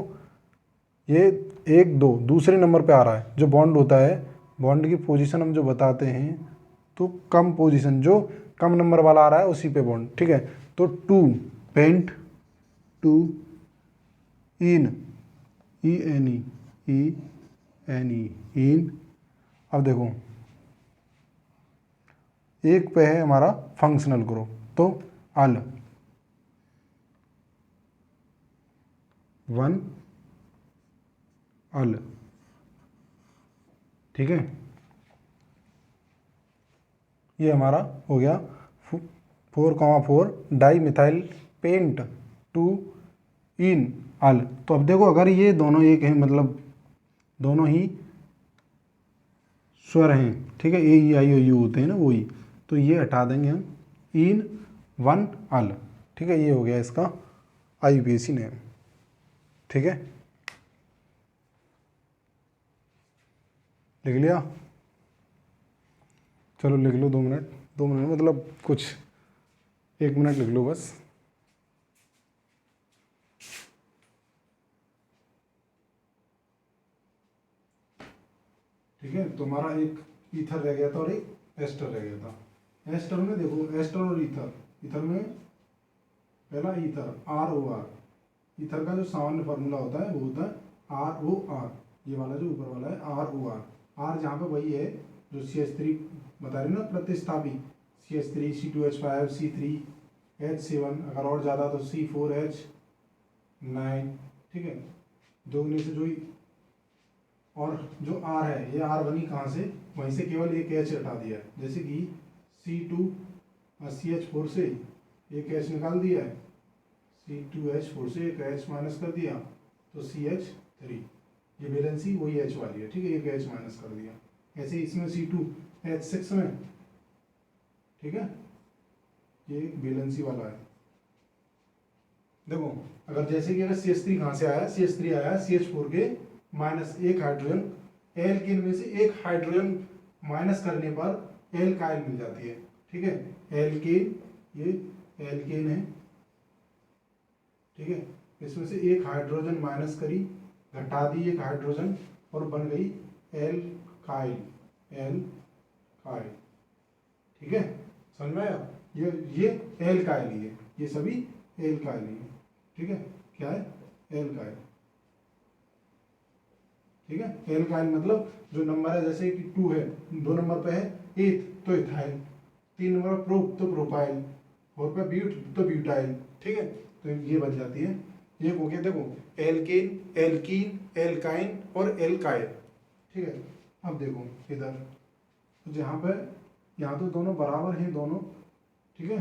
ये 1 2 दूसरे नंबर पे आ रहा है। जो बॉन्ड होता है, बॉन्ड की पोजीशन हम जो बताते हैं तो कम पोजीशन, जो कम नंबर वाला आ रहा है उसी पे बॉन्ड, ठीक है। तो two pent, two in, E N E in. अब देखो एक पे है हमारा फंक्शनल ग्रुप, तो अल, वन अल, ठीक है। ये हमारा हो गया 4,4 डाई मिथाइल पेंट टू इन अल। तो अब देखो अगर ये दोनों एक हैं, मतलब दोनों ही स्वर हैं, ठीक है, ए ई आई ओ यू होते हैं ना वही, तो ये हटा देंगे हम, इन वन अल, ठीक है। ये हो गया इसका IUPAC नेम, ठीक है। लिख लिया? चलो लिख लो, 2 मिनट, 2 मिनट मतलब कुछ 1 मिनट लिख लो बस। ठीक है, तो हमारा एक ईथर रह गया था और एक एस्टर रह गया था। एस्टर में देखो, एस्टर और ईथर, ईथर में पहला ईथर ROR, ईथर का जो सामान्य फार्मूला होता है वो होता है ROR, ये वाला जो ऊपर वाला है ROR। R जहाँ पे वही है जो CH3 बता रहे ना प्रतिस्थापी, CH3 C2H5 C3H7, अगर और ज़्यादा तो C4H9, ठीक है। दोगुने से जो और जो R है, ये R बनी कहाँ से, वहीं से केवल एक H हटा दिया है। जैसे कि C2 CH4 से एक H निकाल दिया है, C2H4 से एक H माइनस कर दिया, तो CH3, ये वैलेंसी वही H वाली है, ठीक है, एक H माइनस कर दिया। ऐसे इसमें C2H6 में, ठीक है, ये एक वैलेंसी वाला है। देखो अगर जैसे कि अगर CH3 कहाँ से आया, CH3 आया CH4 के माइनस एक हाइड्रोजन, एल्केन में से एक हाइड्रोजन माइनस करने पर एल्काइल मिल जाती है, ठीक है। एल्केन, ये एल्केन है, ठीक है। इसमें से एक हाइड्रोजन माइनस करी, घटा दी एक हाइड्रोजन और बन गई एल्काइल, एल्काइल, ठीक है। समझ में आया? ये एल्काइल ही है, ये सभी एल्काइल ही है, ठीक है। क्या है? एल्काइल, ठीक है। एल्काइल मतलब जो नंबर है, जैसे कि 2 है, 2 नंबर पे है एथ, तो इथाइल, 3 नंबर प्रोप तो प्रोपाइल, 4 पे ब्यूट तो ब्यूटाइल, ठीक है। तो ये बन जाती है। ये हो गया देखो, एल्केन, एल्कीन, एल्काइन और एल्काइल, ठीक है। अब देखो इधर, तो जहाँ पे, यहाँ तो दोनों बराबर हैं दोनों, ठीक है,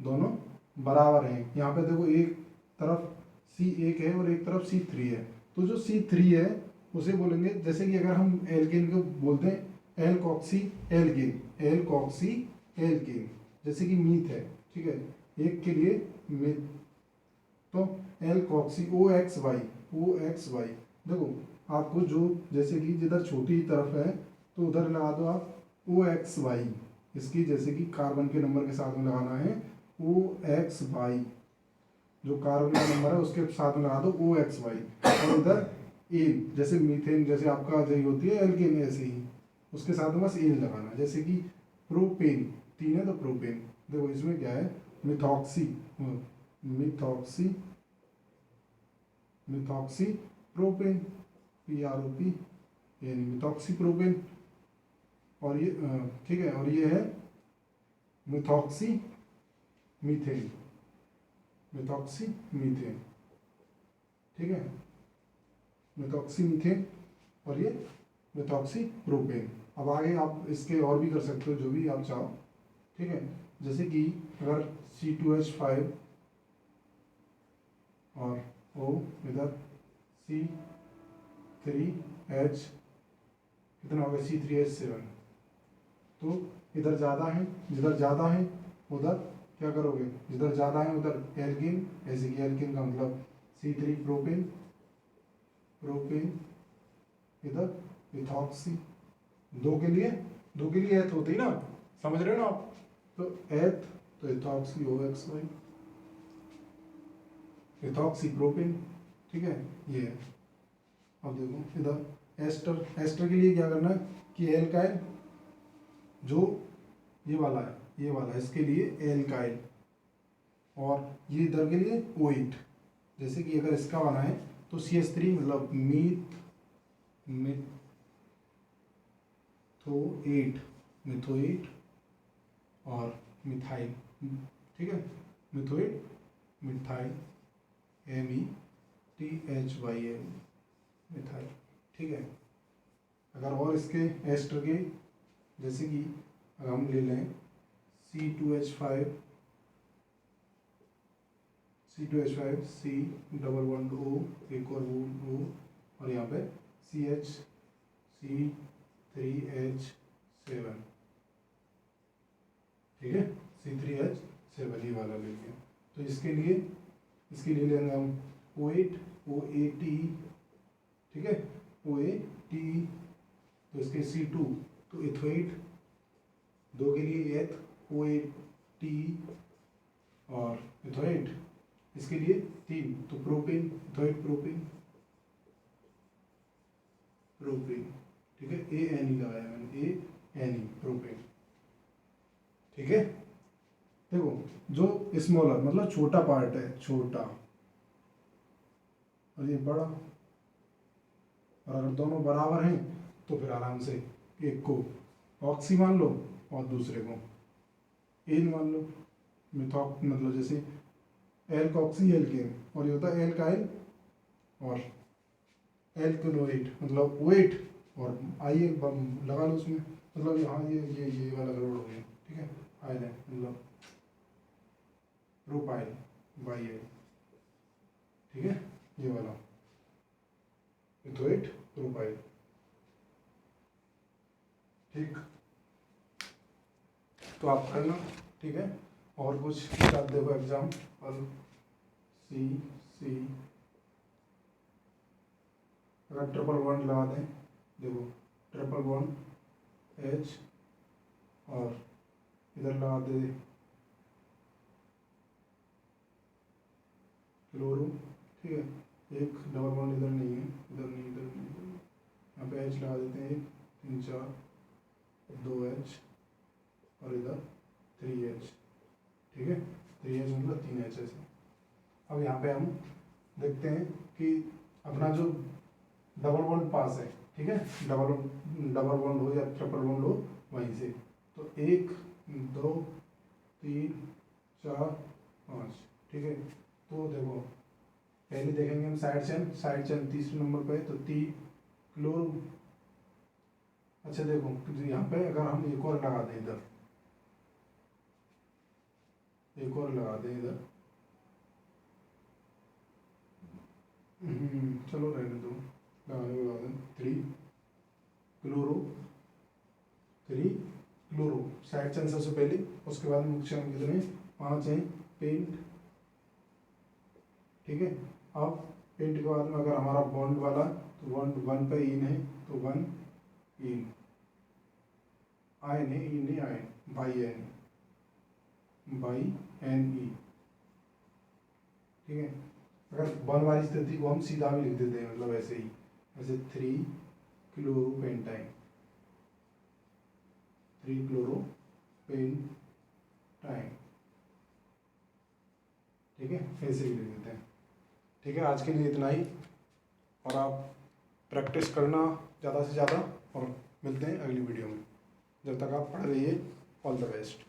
दोनों बराबर हैं। यहाँ पे देखो एक तरफ C1 है और एक तरफ C3 है, तो जो C3 है उसे बोलेंगे, जैसे कि अगर हम एल्केन को बोलते हैं एल्कोक्सी एल्केन, एल्कोक्सी एल्केन, जैसे कि मीथ है, ठीक है, एक के लिए मीथ, तो एल्कोक्सी OXY। देखो आपको जो, जैसे कि जिधर छोटी तरफ है तो उधर लगा दो आप OXY, इसकी जैसे कि कार्बन के नंबर के साथ में लगाना है OXY, जो कार्बन का नंबर है उसके साथ में लगा दो OXY, और उधर एन, जैसे मीथेन, जैसे आपका जो होती है एल्केन, ऐसे ही उसके साथ में बस एन लगाना। जैसे कि प्रोपेन, 3 है तो प्रोपेन, देखो इसमें क्या है, methoxy, methoxy, methoxy propane, PROP, यानी मिथॉक्सी प्रोपेन, और ये ठीक है, और ये है मिथॉक्सी मीथेन, मिथॉक्सी मीथेन, ठीक है, मिथॉक्सी मीथेन, और ये मिथॉक्सी प्रोपेन। अब आगे आप इसके और भी कर सकते हो जो भी आप चाहो, ठीक है। जैसे कि अगर C2H5 और O इधर C3H, कितना हो गया, C3H7, तो इधर ज़्यादा है, जिधर ज़्यादा है उधर क्या करोगे, जिधर ज़्यादा है उधर एल्किन, ऐसे कि एल्किन का मतलब C3 प्रोपेन, प्रोपेन, इधर मिथॉक्सी, दो के लिए एथ होती ना, समझ रहे हो ना आप, तो एथ, तो इथॉक्सी OXY, इथॉक्सी प्रोपेन, ठीक है, ये है। अब देखो इधर एस्टर, एस्टर के लिए क्या करना है कि एल्काइल जो ये वाला है, ये वाला इसके लिए एल्काइल, और ये इधर के लिए ओइट। जैसे कि अगर इसका बना है तो CH3 मतलब मिथोएट और मिथाइल, ठीक है, मिथोएट मिथाइल METHYL मिथाइल, ठीक है। अगर और इसके एस्टर के जैसे कि अगर हम ले लें C2H5 C double bond O, एक और बॉन्ड O, और यहाँ पे C3H7, ठीक है, C3H7 ये वाला लेंगे। तो इसके लिए लेंगे हम OAT, ठीक है, OAT, तो इसके C2 तो इथोएट, दो के लिए एथ OAT और इथोएट, इसके लिए 3 तो प्रोपेन, इथोएट प्रोपेन, ठीक है, ANE लगाया मैंने, ANE प्रोपेन, ठीक है। देखो जो स्मॉलर मतलब छोटा पार्ट है, छोटा, और ये बड़ा, और अगर दोनों बराबर हैं तो फिर आराम से एक को ऑक्सी मान लो और दूसरे को एन मान लो। मिथॉक मतलब जैसे एल्कॉक्सी एल्केन, और ये होता है एल्काइल और एल्केनोएट मतलब वेट, और आइए लगा लो उसमें, मतलब यहाँ ये वाला गड़बड़ हो गया, ठीक है, आयल है मतलब प्रोपाइल बाई एल, ठीक है, ये वाला इथोएट प्रोपाइल, ठीक। तो आप करना, ठीक है। और कुछ साथ देखो एग्जाम और सी अगर ट्रिपल बॉन्ड लगा दें, देखो ट्रिपल बॉन्ड H और इधर लगा दे क्लोरो, ठीक है, एक डबल बॉन्ड इधर नहीं है, इधर नहीं, यहाँ पे H लगा देते हैं, 1 3 4 2H और इधर 3H, ठीक है, 3H मतलब 3H ऐसे। अब यहाँ पे हम देखते हैं कि अपना जो डबल बॉन्ड पास है, ठीक है, डबल बॉन्ड हो या ट्रिपल बॉन्ड हो वहीं से, तो 1 2 3 4 5, ठीक है। तो देखो पहले देखेंगे हम साइड चेन तीसरे नंबर पे, तो क्लोरो, अच्छा देखो यहाँ पे अगर हम एक और लगा दें इधर, एक और लगा दें इधर, चलो रहने दो, लगा दें 3 क्लोरो साइड चेन सबसे पहले, उसके बाद मुख्य चेन कितने 5 हैं, पेंट, ठीक है। अब पेंट के बाद में अगर हमारा बॉन्ड वाला तो बॉन्ड 1 पे इन है तो 1 इन, आयन है, इन है आयन, बाई एन ई, ठीक है। अगर बॉन्ड वाली स्थिति को हम सीधा भी लिख देते हैं, मतलब ऐसे ही, जैसे 3 क्लोरोपेंटाइन, 3 क्लोरोपेंटाइन, ठीक है, ऐसे ही लिख देते हैं, ठीक है। आज के लिए इतना ही, और आप प्रैक्टिस करना ज़्यादा से ज़्यादा, और मिलते हैं अगली वीडियो में। जब तक आप पढ़ रहिए, ऑल द बेस्ट।